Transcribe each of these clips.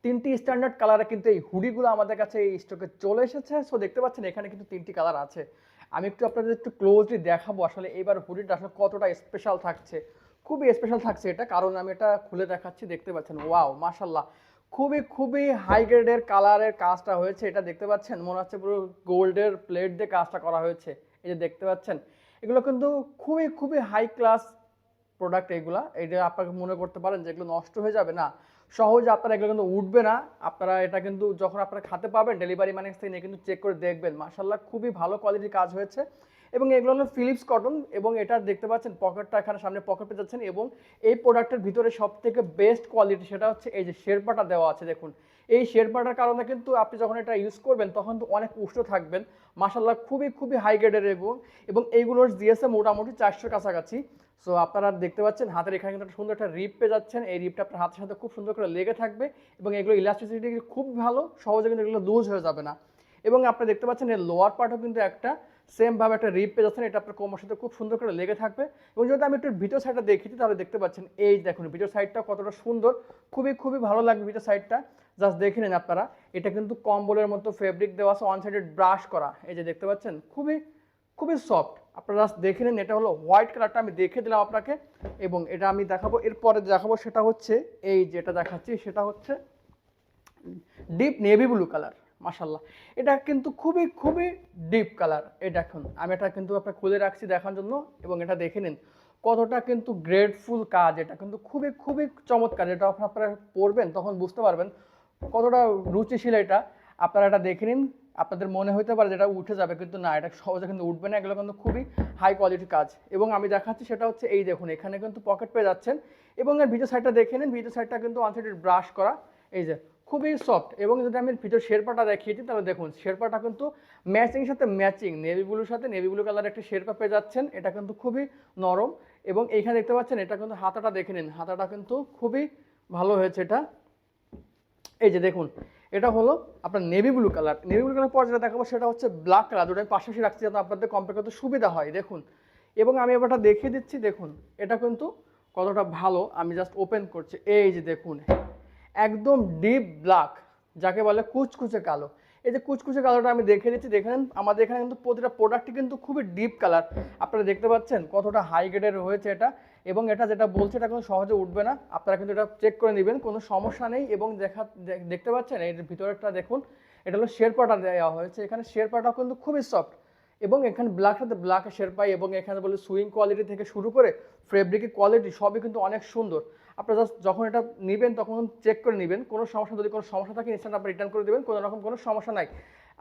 তিনটি স্ট্যান্ডার্ড কালারে কিন্তু এই হুডিগুলো আমাদের কাছে এই স্টকে চলে এসেছে। সো দেখতে পাচ্ছেন এখানে কিন্তু ৩টি কালার আছে। আমি একটু আপনাদের একটু ক্লোজলি দেখাবো আসলে এবার হুডিটা আসলে কতটা স্পেশাল থাকছে। খুবই স্পেশাল থাকছে এটা, কারণ আমি এটা খুলে দেখাচ্ছি। দেখতে পাচ্ছেন, ওয়াও মাশাআল্লাহ, খুবই হাই গ্রেডের কালারের কাজটা হয়েছে। এটা দেখতে পাচ্ছেন মনে হচ্ছে পুরো গোল্ডের প্লেট দিয়ে কাজটা করা হয়েছে। এই যে দেখতে পাচ্ছেন, এগুলো কিন্তু খুবই হাই ক্লাস প্রোডাক্ট। এইগুলা এটা আপনাকে মনে করতে পারেন যে এগুলো নষ্ট হয়ে যাবে, না, সহজে আপনারা এগুলো কিন্তু উঠবে না। আপনারা এটা কিন্তু যখন আপনারা খাতে পাবেন ডেলিভারি ম্যানের থেকে নিয়ে কিন্তু চেক করে দেখবেন, মাশাআল্লাহ খুবই ভালো কোয়ালিটির কাজ হয়েছে। এবং এগুলো হলো ফিলিপস কটন, এবং এটা দেখতে পাচ্ছেন পকেটটা এখানে সামনে পকেট পেয়ে যাচ্ছেন। এবং এই প্রোডাক্টের ভিতরে সব থেকে বেস্ট কোয়ালিটি সেটা হচ্ছে এই যে শেরপাটা দেওয়া আছে। দেখুন, এই শেরপাটার কারণে কিন্তু আপনি যখন এটা ইউজ করবেন তখন তো অনেক উষ্ণ থাকবেন। মাশাআল্লাহ খুবই হাই গ্রেডের এবং এইগুলোর দিয়েছে মোটামুটি 400 কাছাকাছি। সো আপনারা দেখতে পাচ্ছেন হাতের এখানে কিন্তু একটা সুন্দর একটা রিপ পেয়ে যাচ্ছেন। এই রিপটা আপনার হাতের সাথে খুব সুন্দর করে লেগে থাকবে, এবং এগুলো ইলাস্টিসিটি খুব ভালো, সহজে কিন্তু এগুলো লুজ হয়ে যাবে না। এবং আপনি দেখতে পাচ্ছেন এর লোয়ার পার্টও কিন্তু একটা সেম ভাবে একটা রিপ পেয়ে যাচ্ছেন। এটা আপনার কোমরের সাথে খুব সুন্দর করে লেগে থাকবে। এবং যদি আমি একটু ভিতর সাইডটা দেখিতে, তাহলে দেখতে পাচ্ছেন এই দেখুন ভিতর সাইডটা কতটা সুন্দর, খুবই ভালো লাগবে ভিতর সাইডটা। জাস্ট দেখে নিন আপনারা, এটা কিন্তু কম্বলের মতো ফেব্রিক দেওয়া আছে, ওয়ান সাইডেড ব্রাশ করা। এই যে দেখতে পাচ্ছেন খুবই সফট। আপনারা জাস্ট দেখে নিন, এটা হলো হোয়াইট কালারটা আমি দেখে দিলাম আপনাকে। এবং এটা আমি দেখাবো, এরপরে দেখাবো সেটা হচ্ছে এই যেটা দেখাচ্ছি সেটা হচ্ছে ডিপ নেভি ব্লু কালার। মাশাআল্লাহ, এটা কিন্তু খুবই ডিপ কালার। এই দেখুন, আমি এটা কিন্তু আপনাকে খুলে রাখছি দেখার জন্য, এবং এটা দেখে নিন কতটা কিন্তু গ্রেটফুল কাজ। এটা কিন্তু খুবই চমৎকার। এটা আপনারা পড়বেন তখন বুঝতে পারবেন কতটা রুচিশীল এটা। আপনারা এটা দেখে নিন। আপনাদের মনে হতে পারে যেটা উঠে যাবে, কিন্তু না, এটা সহজে কিন্তু উঠবে না। এগুলো কিন্তু খুবই হাই কোয়ালিটির কাজ। এবং আমি দেখাচ্ছি সেটা হচ্ছে এই দেখুন, এখানে কিন্তু পকেট পেয়ে যাচ্ছেন। এবং এর ভিতর সাইডটা দেখে নিন, ভিতর সাইডটা কিন্তু ওয়ান সাইডেড ব্রাশ করা। এই যে খুবই সফট। এবং যদি আমি ভিতর শেরপাটা দেখিয়ে দিই, তাহলে দেখুন শেরপাটা কিন্তু ম্যাচিং সাথে ম্যাচিং, নেভি ব্লুর সাথে নেভি ব্লু কালার একটা শেরপা পেয়ে যাচ্ছেন। এটা কিন্তু খুবই নরম। এবং এইখানে দেখতে পাচ্ছেন এটা কিন্তু হাতাটা দেখে নিন, হাতাটা কিন্তু খুবই ভালো হয়েছে এটা। এই যে দেখুন, এটা হলো আপনার navy blue colour. Navy blue colour পর যেটা দেখাবো সেটা হচ্ছে ব্ল্যাক কালার, যেটা আমি পাশাপাশি রাখছি যাতে আপনাদের কম্পেয়ার করতে সুবিধা হয়। দেখুন, এবং আমি এবারটা দেখিয়ে দিচ্ছি। দেখুন এটা কিন্তু কতটা ভালো। আমি জাস্ট ওপেন করছি। এই যে দেখুন, একদম ডিপ ব্ল্যাক, যাকে বলে কুচকুচে কালো। এই যে কুচকুচে কালোটা আমি দেখিয়ে দিচ্ছি। দেখে নেন, আমাদের এখানে কিন্তু প্রতিটা প্রোডাক্টই কিন্তু খুবই ডিপ কালার। আপনারা দেখতে পাচ্ছেন কতটা হাই গ্রেডের হয়েছে এটা। এবং এটা যেটা বলছে এটা কিন্তু সহজে উঠবে না। আপনারা কিন্তু এটা চেক করে নেবেন, কোনো সমস্যা নেই। এবং দেখতে পাচ্ছেন এর ভিতরেরটা দেখুন, এটা হলো শেরপাটা দেওয়া হয়েছে। এখানে শেরপাটা কিন্তু খুবই সফট। এবং এখানে ব্ল্যাক সাথে ব্ল্যাক শেরপাই, এবং এখানে বলে সুইং কোয়ালিটি থেকে শুরু করে ফেব্রিকের কোয়ালিটি সবই কিন্তু অনেক সুন্দর। আপনারা জাস্ট যখন এটা নেবেন তখন চেক করে নেবেন, কোনো সমস্যা, যদি কোনো সমস্যা থাকে ইনস্ট্যান্ট আপনি রিটার্ন করে দেবেন, কোনো সমস্যা নাই।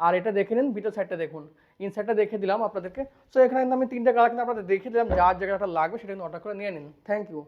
আর এটা দেখে নিন, ভিতর সাইডটা দেখুন, ইনসাইডটা দেখে দিলাম আপনাদেরকে। সো এখানে কিন্তু আমি 3টা কালার কিন্তু আপনাদের দেখে দিলাম, যার জায়গাটা লাগবে সেটা কিন্তু অর্ডার করে নিয়ে নিন। Thank you.